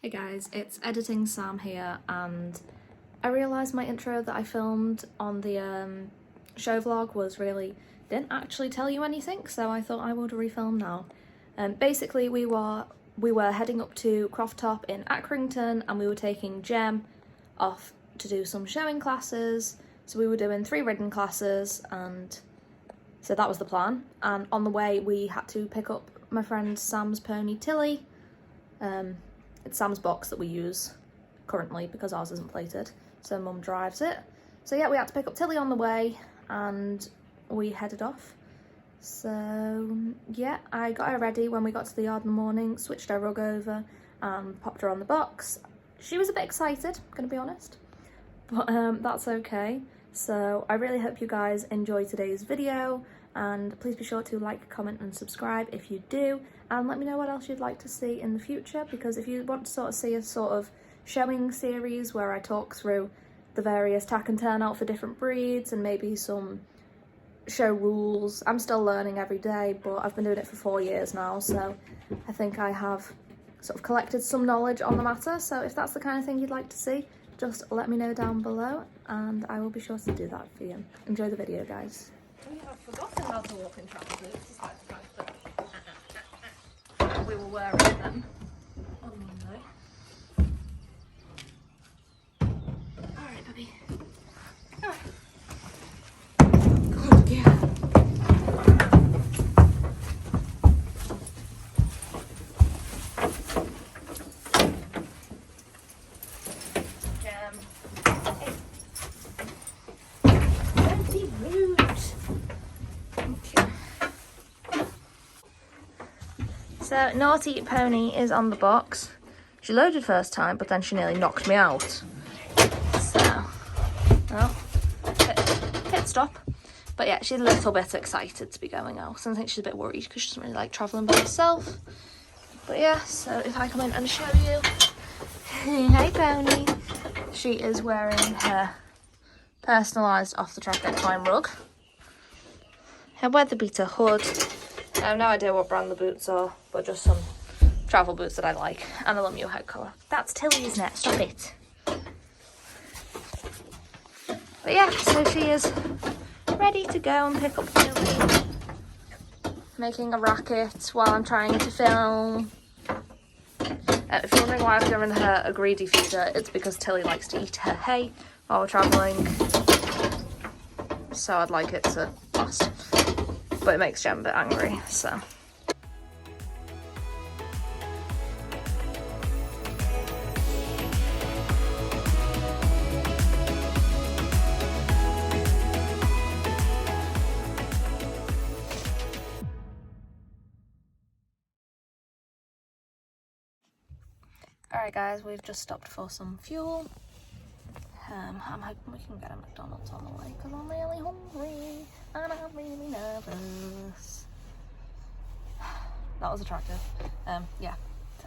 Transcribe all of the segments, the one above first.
Hey guys, it's Editing Sam here, and I realised my intro that I filmed on the show vlog didn't actually tell you anything, so I thought I would refilm now. Basically we were heading up to Croft Top in Accrington, and we were taking Jem off to do some showing classes. So we were doing 3 ridden classes, and so that was the plan. And on the way we had to pick up my friend Sam's pony Tilly. It's Sam's box that we use currently because ours isn't plated, so Mum drives it. So yeah, we had to pick up Tilly on the way and we headed off. So yeah, I got her ready when we got to the yard in the morning, switched her rug over and popped her on the box. She was a bit excited, gonna be honest, but that's okay. So I really hope you guys enjoy today's video, and please be sure to like, comment and subscribe if you do, and let me know what else you'd like to see in the future, because if you want to sort of see a sort of showing series where I talk through the various tack and turn out for different breeds and maybe some show rules. I'm still learning every day, but I've been doing it for 4 years now, so I think I have sort of collected some knowledge on the matter. So if that's the kind of thing you'd like to see, just let me know down below and I will be sure to do that for you. Enjoy the video, guys. I've forgotten how to walk in travel boots, despite the fact that we were wearing them on Monday. Alright, puppy. Come on. Good girl. Jem. Hey. Don't be rude. Okay. So Naughty Pony is on the box. She loaded first time, but then she nearly knocked me out. So, well, pit stop. But yeah, she's a little bit excited to be going out. And I think she's a bit worried because she doesn't really like travelling by herself. But yeah, so if I come in and show you. Hi Pony. She is wearing her personalised off the track equine rug. Her weather beater hood. I have no idea what brand the boots are, but just some travel boots that I like. And a Lumio head collar. That's Tilly, isn't it? Stop it. But yeah, so she is ready to go and pick up Tilly. Making a racket while I'm trying to film. If you're wondering why I've given her a greedy feeder, it's because Tilly likes to eat her hay while we're travelling. So I'd like it to last. But it makes Jem a bit angry, so. Alright guys, we've just stopped for some fuel. I'm hoping we can get a McDonald's on the way because I'm really hungry and I'm really nervous. That was attractive. Yeah,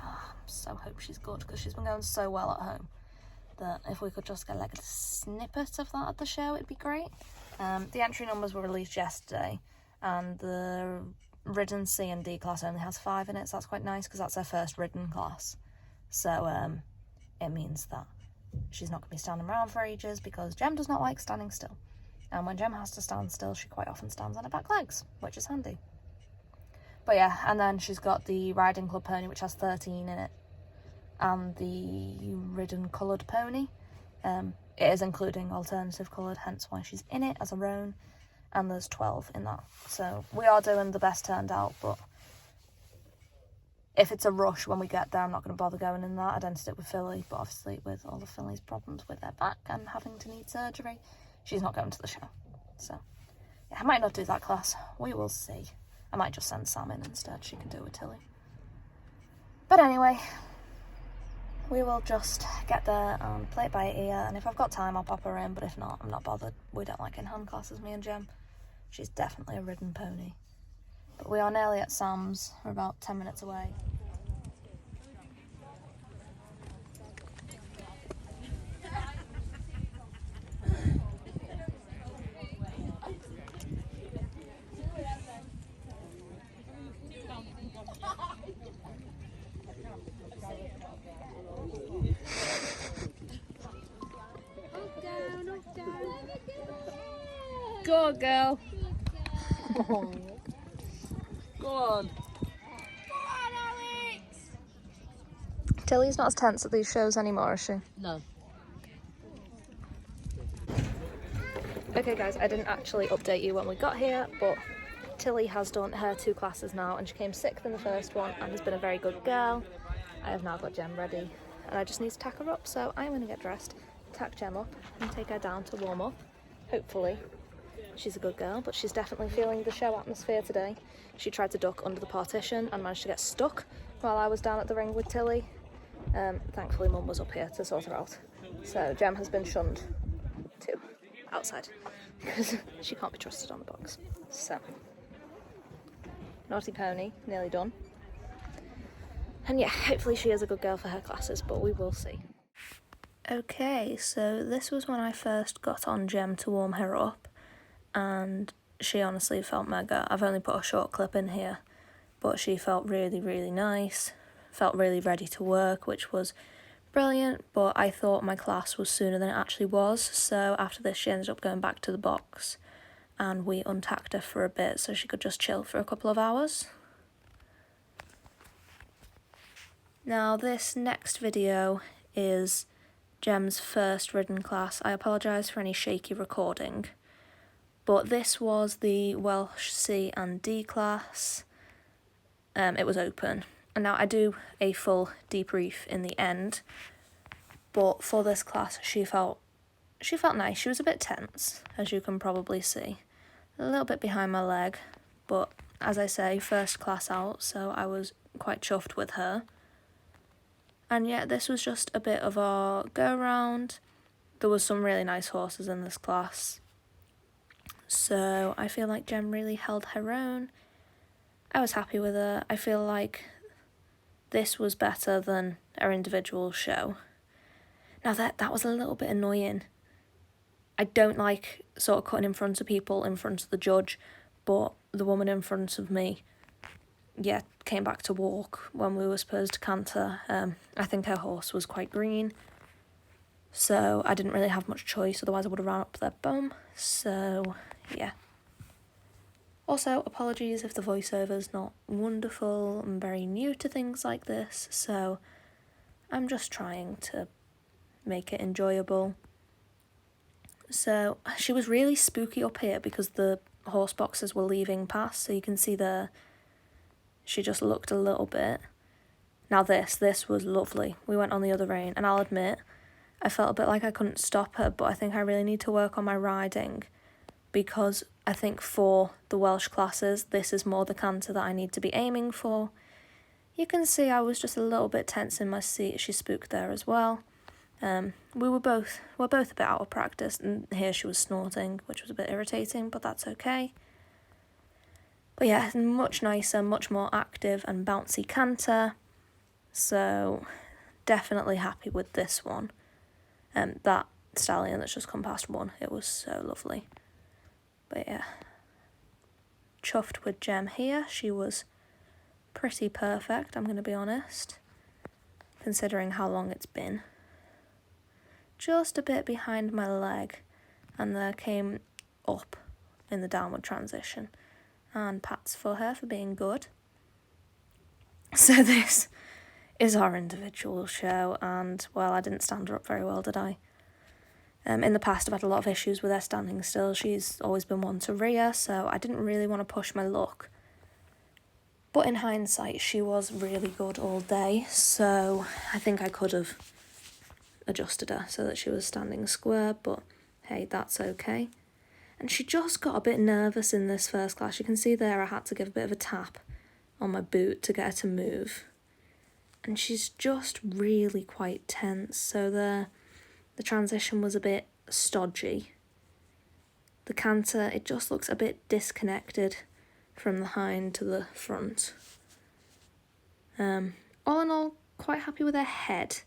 I so hope she's good because she's been going so well at home that if we could just get like a snippet of that at the show, it'd be great. The entry numbers were released yesterday, and the ridden C and D class only has 5 in it, so that's quite nice because that's her first ridden class. So it means that she's not going to be standing around for ages because Jem does not like standing still. And when Jem has to stand still, she quite often stands on her back legs, which is handy. But yeah, and then she's got the riding club pony, which has 13 in it, and the ridden coloured pony. It is including alternative coloured, hence why she's in it as her own, and there's 12 in that. So we are doing the best turned out, but if it's a rush when we get there, I'm not going to bother going in that. I don't stick with Philly, but obviously with all the Philly's problems with their back and having to need surgery, she's not going to the show. So yeah, I might not do that class. We will see. I might just send Sam in instead. She can do it with Tilly. But anyway, we will just get there and play it by ear. And if I've got time, I'll pop her in. But if not, I'm not bothered. We don't like in-hand classes, me and Jem. She's definitely a ridden pony. But we are nearly at Sam's. We're about 10 minutes away. Go, girl. Go on. Tilly's not as tense at these shows anymore, is she? No. Okay guys, I didn't actually update you when we got here, but Tilly has done her 2 classes now and she came 6th in the first one and has been a very good girl. I have now got Jem ready and I just need to tack her up, so I'm going to get dressed, tack Jem up and take her down to warm up. Hopefully she's a good girl, but she's definitely feeling the show atmosphere today. She tried to duck under the partition and managed to get stuck while I was down at the ring with Tilly. Thankfully Mum was up here to sort her out. So Jem has been shunned too, outside, because she can't be trusted on the box. So, naughty pony, nearly done. And yeah, hopefully she is a good girl for her classes, but we will see. Okay, so this was when I first got on Jem to warm her up, and she honestly felt mega. I've only put a short clip in here, but she felt really, really nice, felt really ready to work, which was brilliant, but I thought my class was sooner than it actually was, so after this she ended up going back to the box and we untacked her for a bit so she could just chill for a couple of hours. Now this next video is Jem's first ridden class. I apologise for any shaky recording, but this was the Welsh C and D class. It was open. And now I do a full debrief in the end, but for this class she felt nice. She was a bit tense, as you can probably see. A little bit behind my leg, but as I say, first class out, so I was quite chuffed with her. And yeah, this was just a bit of our go-round. There was some really nice horses in this class, so I feel like Jem really held her own. I was happy with her. I feel like this was better than our individual show. Now that was a little bit annoying. I don't like sort of cutting in front of people, in front of the judge, but the woman in front of me, yeah, came back to walk when we were supposed to canter. I think her horse was quite green, so I didn't really have much choice, otherwise I would have ran up their bum, so yeah. Also, apologies if the voiceover's not wonderful. I'm very new to things like this, so I'm just trying to make it enjoyable. So, she was really spooky up here because the horse boxes were leaving past, so you can see there, she just looked a little bit. Now this was lovely. We went on the other rein, and I'll admit, I felt a bit like I couldn't stop her, but I think I really need to work on my riding, because I think for the Welsh classes, this is more the canter that I need to be aiming for. You can see I was just a little bit tense in my seat. She spooked there as well. We're both a bit out of practice, and here she was snorting, which was a bit irritating, but that's okay. But yeah, much nicer, much more active and bouncy canter, so definitely happy with this one. That stallion that's just come past won, it was so lovely. But yeah, chuffed with Jem here. She was pretty perfect, I'm going to be honest, considering how long it's been. Just a bit behind my leg, and there came up in the downward transition. And pats for her for being good. So this is our individual show, and well, I didn't stand her up very well, did I? In the past I've had a lot of issues with her standing still. She's always been one to rear, so I didn't really want to push my luck. But in hindsight, she was really good all day, so I think I could have adjusted her so that she was standing square, but hey, that's okay. And she just got a bit nervous in this first class. You can see there I had to give a bit of a tap on my boot to get her to move. And she's just really quite tense, so the transition was a bit stodgy. The canter, it just looks a bit disconnected from the hind to the front. All in all, quite happy with her head,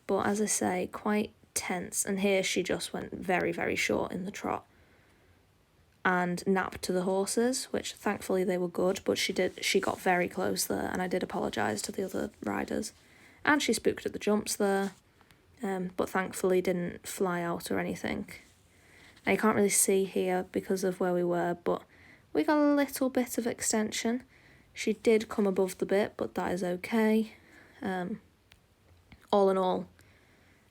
but as I say, quite tense. And here she just went very, very short in the trot and napped to the horses, which thankfully they were good, but she got very close there, and I did apologise to the other riders. And she spooked at the jumps there, but thankfully didn't fly out or anything. Now you can't really see here because of where we were, but we got a little bit of extension. She did come above the bit, but that is okay. All in all,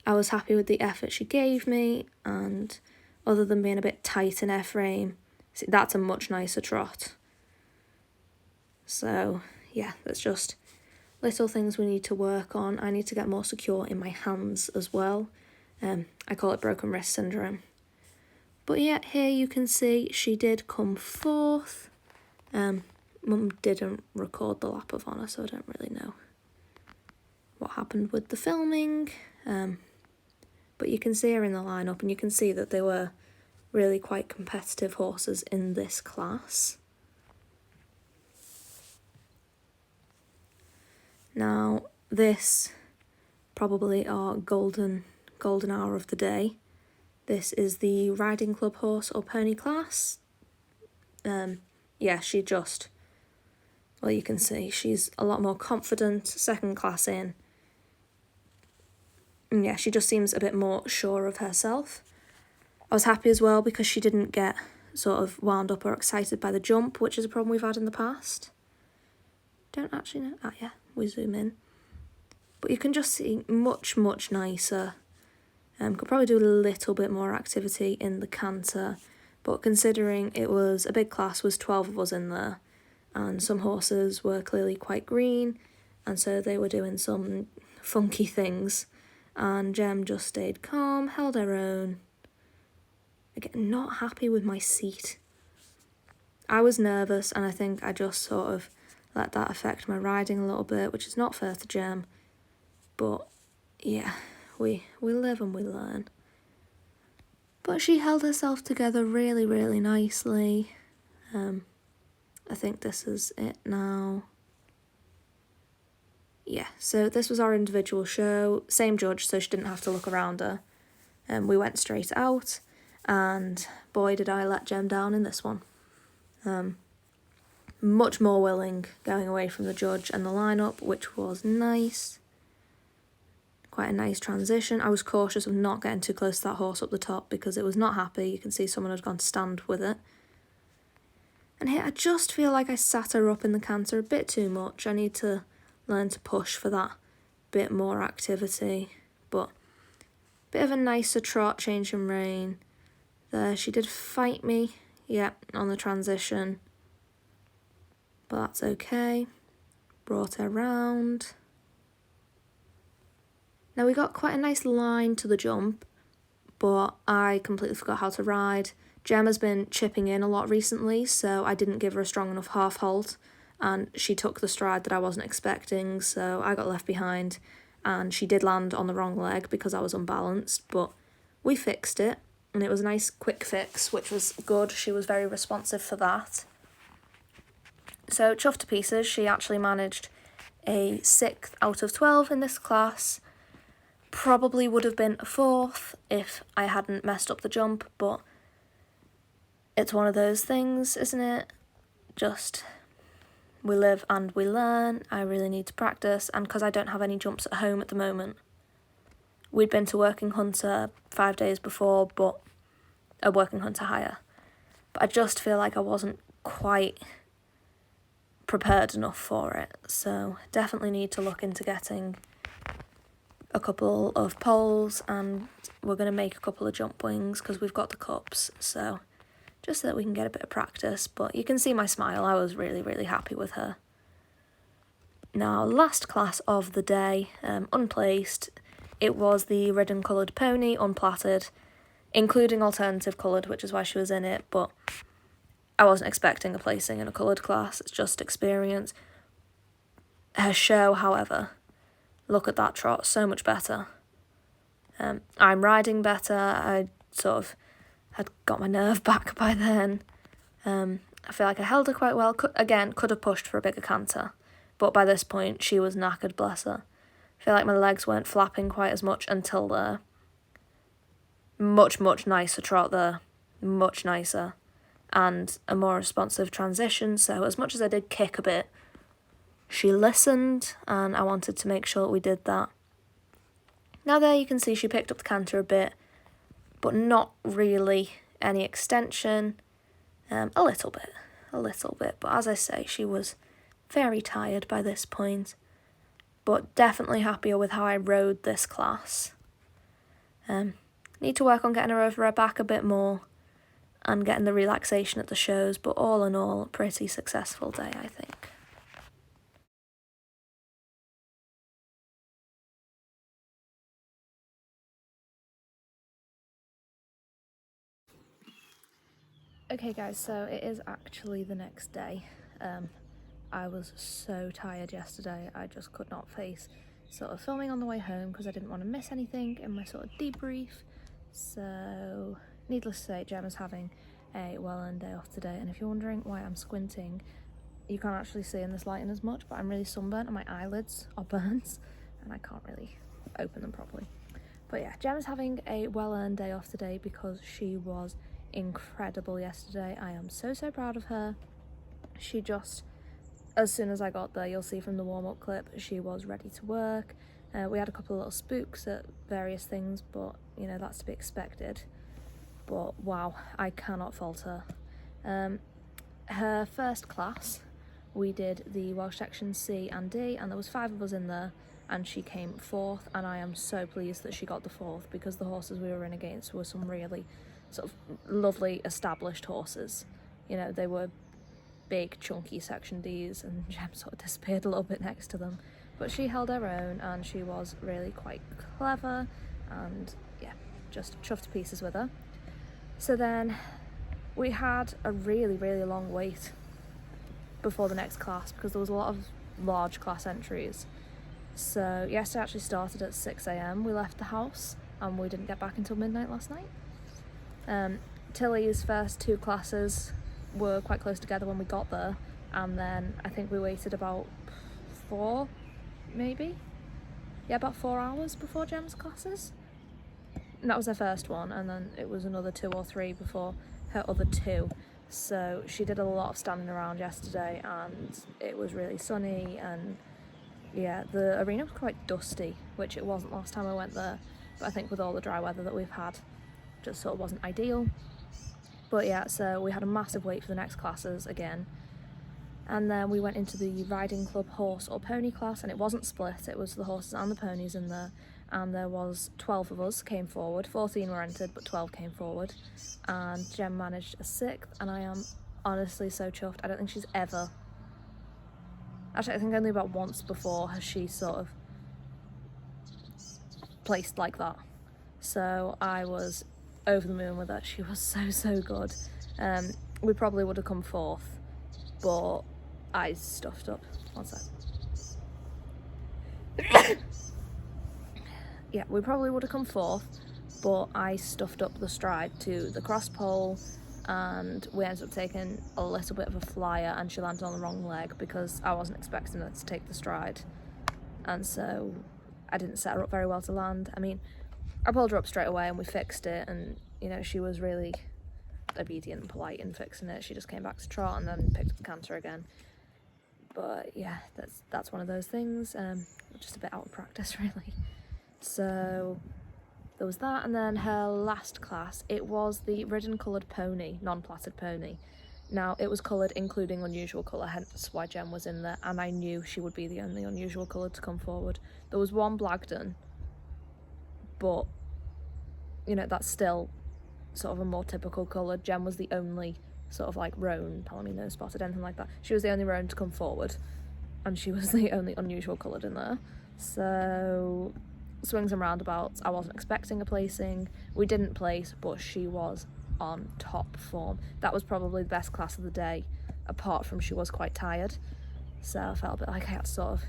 I was happy with the effort she gave me, and other than being a bit tight in F-frame, see, that's a much nicer trot. So yeah, that's just little things we need to work on. I need to get more secure in my hands as well. I call it broken wrist syndrome. But yeah, here you can see she did come fourth. Mum didn't record the lap of honour, so I don't really know what happened with the filming. But you can see her in the lineup, and you can see that they were really quite competitive horses in this class. Now, this probably our golden hour of the day. This is the riding club horse or pony class. Yeah, she just, well, you can see she's a lot more confident, second class in. And yeah, she just seems a bit more sure of herself. I was happy as well because she didn't get sort of wound up or excited by the jump, which is a problem we've had in the past. Don't actually know. Ah, yeah, we zoom in. But you can just see much nicer. Could probably do a little bit more activity in the canter, but considering it was a big class, was 12 of us in there, and some horses were clearly quite green, and so they were doing some funky things, and Gem just stayed calm, held her own. Again, not happy with my seat. I was nervous, and I think I just sort of let that affect my riding a little bit, which is not fair to Gem, but yeah, we live and we learn. But she held herself together really nicely. I think this is it now. Yeah, so this was our individual show. Same judge, so she didn't have to look around her. We went straight out, and boy did I let Gem down in this one. Much more willing going away from the judge and the lineup, which was nice. Quite a nice transition. I was cautious of not getting too close to that horse up the top because it was not happy. You can see someone had gone to stand with it. And here I just feel like I sat her up in the canter a bit too much. I need to learn to push for that bit more activity. But bit of a nicer trot, change in rein. There, she did fight me, yeah, on the transition. But that's okay. Brought her round. Now we got quite a nice line to the jump, but I completely forgot how to ride. Gem has been chipping in a lot recently, so I didn't give her a strong enough half halt, and she took the stride that I wasn't expecting, so I got left behind, and she did land on the wrong leg because I was unbalanced, but we fixed it, and it was a nice quick fix, which was good. She was very responsive for that. So chuffed to pieces, she actually managed a 6th out of 12 in this class. Probably would have been a 4th if I hadn't messed up the jump, but it's one of those things, isn't it? Just, we live and we learn. I really need to practice, and because I don't have any jumps at home at the moment. We'd been to Working Hunter 5 days before, but a Working Hunter higher. But I just feel like I wasn't quite prepared enough for it, so definitely need to look into getting a couple of poles, and we're going to make a couple of jump wings because we've got the cups, so just so that we can get a bit of practice. But you can see my smile, I was really happy with her. Now, last class of the day, unplaced, it was the red and coloured pony, unplatted, including alternative coloured, which is why she was in it, but I wasn't expecting a placing in a coloured class, it's just experience. Her show, however, look at that trot, so much better. I'm riding better, I sort of had got my nerve back by then. I feel like I held her quite well. Could have pushed for a bigger canter, but by this point she was knackered, bless her. I feel like my legs weren't flapping quite as much until there. Much nicer trot there, much nicer, and a more responsive transition, so as much as I did kick a bit, she listened, and I wanted to make sure we did that. Now there you can see she picked up the canter a bit, but not really any extension, a little bit, but as I say, she was very tired by this point, but definitely happier with how I rode this class. Need to work on getting her over her back a bit more and getting the relaxation at the shows, but all in all, a pretty successful day, I think. Okay guys, so it is actually the next day. I was so tired yesterday, I just could not face sort of filming on the way home because I didn't want to miss anything in my sort of debrief. So needless to say, Gemma's having a well-earned day off today, and if you're wondering why I'm squinting, you can't actually see in this lighting as much, but I'm really sunburnt and my eyelids are burnt and I can't really open them properly. But yeah, Gemma's having a well-earned day off today because she was incredible yesterday. I am so proud of her. She just, as soon as I got there, you'll see from the warm-up clip, she was ready to work. We had a couple of little spooks at various things, but you know, that's to be expected. But wow, I cannot fault her. Her first class, we did the Welsh section C and D, and there was 5 of us in there, and she came 4th, and I am so pleased that she got the 4th because the horses we were in against were some really sort of lovely established horses. You know, they were big chunky section Ds, and Gem sort of disappeared a little bit next to them, but she held her own and she was really quite clever, and yeah, just chuffed to pieces with her. So then we had a really long wait before the next class because there was a lot of large class entries. So yesterday actually started at 6 a.m. We left the house and we didn't get back until midnight last night. Tilly's first 2 classes were quite close together when we got there, and then I think we waited about 4, maybe? Yeah, about 4 hours before Gem's classes. And that was her first one, and then it was another 2 or 3 before her other 2. So she did a lot of standing around yesterday, and it was really sunny, and yeah, the arena was quite dusty, which it wasn't last time I went there, but I think with all the dry weather that we've had, just sort of wasn't ideal. But yeah, so we had a massive wait for the next classes again, and then we went into the riding club horse or pony class, and it wasn't split, it was the horses and the ponies in there, and there was 12 of us came forward. 14 were entered, but 12 came forward, and Gem managed a 6th, and I am honestly so chuffed. I don't think she's ever, actually I think only about once before has she sort of placed like that, so I was over the moon with her. She was so good. We probably would have come 4th, but I stuffed up. One sec. Yeah, we probably would have come 4th, but I stuffed up the stride to the cross pole, and we ended up taking a little bit of a flyer, and she landed on the wrong leg because I wasn't expecting her to take the stride, and so I didn't set her up very well to land. I mean, I pulled her up straight away and we fixed it, and you know, she was really obedient and polite in fixing it. She just came back to trot and then picked up the canter again. But yeah, that's one of those things, just a bit out of practice really. So there was that, and then her last class, it was the ridden coloured pony, non-plaited pony. Now it was coloured including unusual colour, hence why Gem was in there, and I knew she would be the only unusual colour to come forward. There was one Blagdon, but you know, that's still sort of a more typical colour. Gem was the only sort of like roan, palomino spotted, anything like that. She was the only roan to come forward, and she was the only unusual coloured in there. So swings and roundabouts, I wasn't expecting a placing. We didn't place, but she was on top form. That was probably the best class of the day, apart from she was quite tired, so I felt a bit like I had to sort of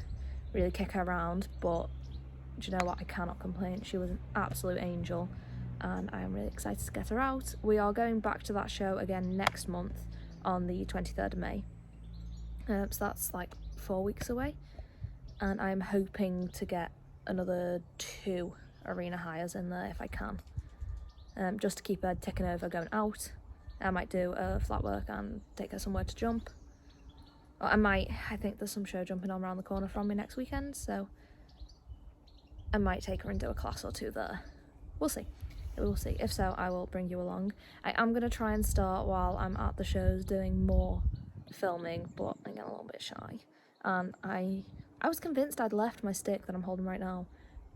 really kick her around, but do you know what, I cannot complain. She was an absolute angel, and I am really excited to get her out. We are going back to that show again next month on the 23rd of May, so that's like 4 weeks away, and I'm hoping to get another 2 arena hires in there if I can, just to keep her ticking over going out. I might do a flat work and take her somewhere to jump, or I think there's some show jumping on around the corner from me next weekend, so I might take her and do a class or 2 there. We'll see. we'll see. If so, I will bring you along. I am going to try and start while I'm at the shows doing more filming, but I'm getting a little bit shy. And I was convinced I'd left my stick that I'm holding right now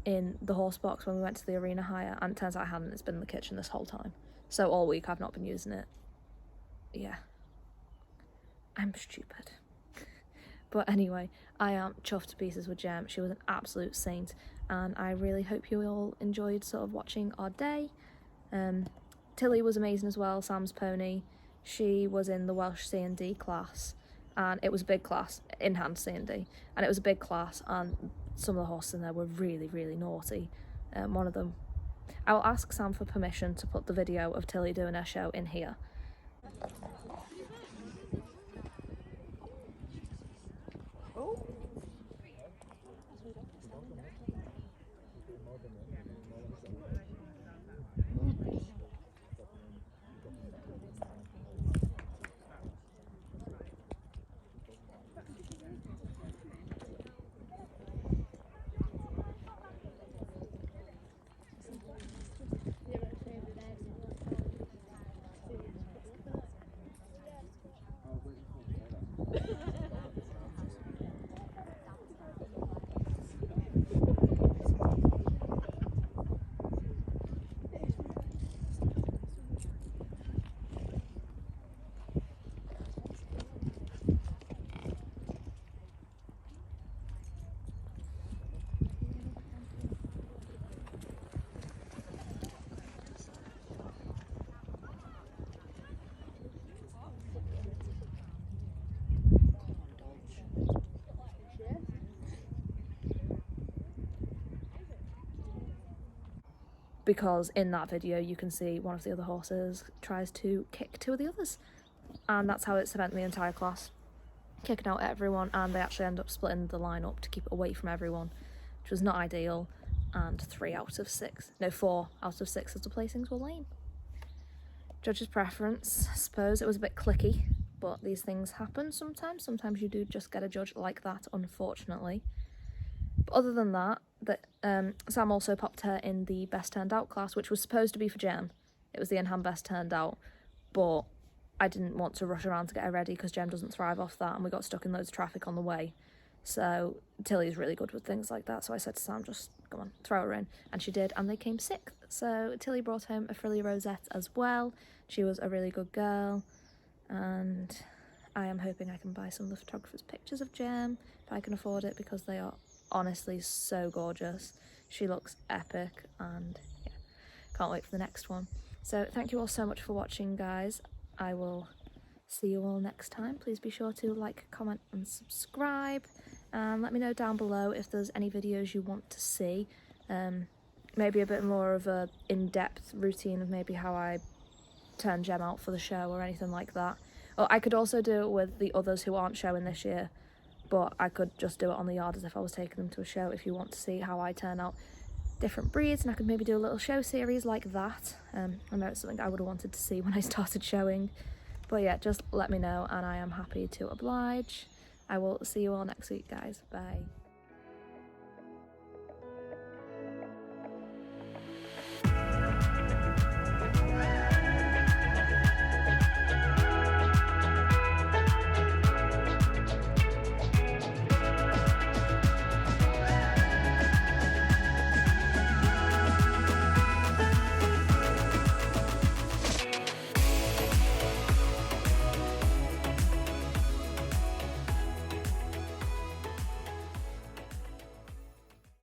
in the horse box when we went to the arena hire, and it turns out I hadn't. It's been in the kitchen this whole time. So all week I've not been using it. Yeah. I'm stupid. But anyway, I am chuffed to pieces with Gem. She was an absolute saint, and I really hope you all enjoyed sort of watching our day. Tilly was amazing as well, Sam's pony. She was in the Welsh C&D class, and it was a big class, in-hand C&D, and it was a big class, and some of the horses in there were really, really naughty. One of them, I will ask Sam for permission to put the video of Tilly doing her show in here. Because in that video you can see one of the other horses tries to kick two of the others, and that's how it spent the entire class, kicking out everyone, and they actually end up splitting the line up to keep it away from everyone, which was not ideal, and 4 out of 6 of the placings were lame. Judge's preference, I suppose it was a bit clicky, but these things happen sometimes. Sometimes you do just get a judge like that, unfortunately. But other than that, Sam also popped her in the best turned out class, which was supposed to be for Gem. It was the in-hand best turned out, but I didn't want to rush around to get her ready because Gem doesn't thrive off that, and we got stuck in loads of traffic on the way. So Tilly's really good with things like that, so I said to Sam, just come on, throw her in, and she did, and they came 6th. So Tilly brought home a frilly rosette as well. She was a really good girl, and I am hoping I can buy some of the photographer's pictures of Gem if I can afford it, because they are honestly so gorgeous. She looks epic, and yeah, can't wait for the next one. So thank you all so much for watching, guys. I will see you all next time. Please be sure to like, comment and subscribe, and let me know down below if there's any videos you want to see. Maybe a bit more of a in-depth routine of maybe how I turn Gem out for the show or anything like that. Or I could also do it with the others who aren't showing this year, but I could just do it on the yard as if I was taking them to a show, if you want to see how I turn out different breeds, and I could maybe do a little show series like that. I know it's something I would have wanted to see when I started showing, but yeah, just let me know and I am happy to oblige. I will see you all next week, guys. Bye.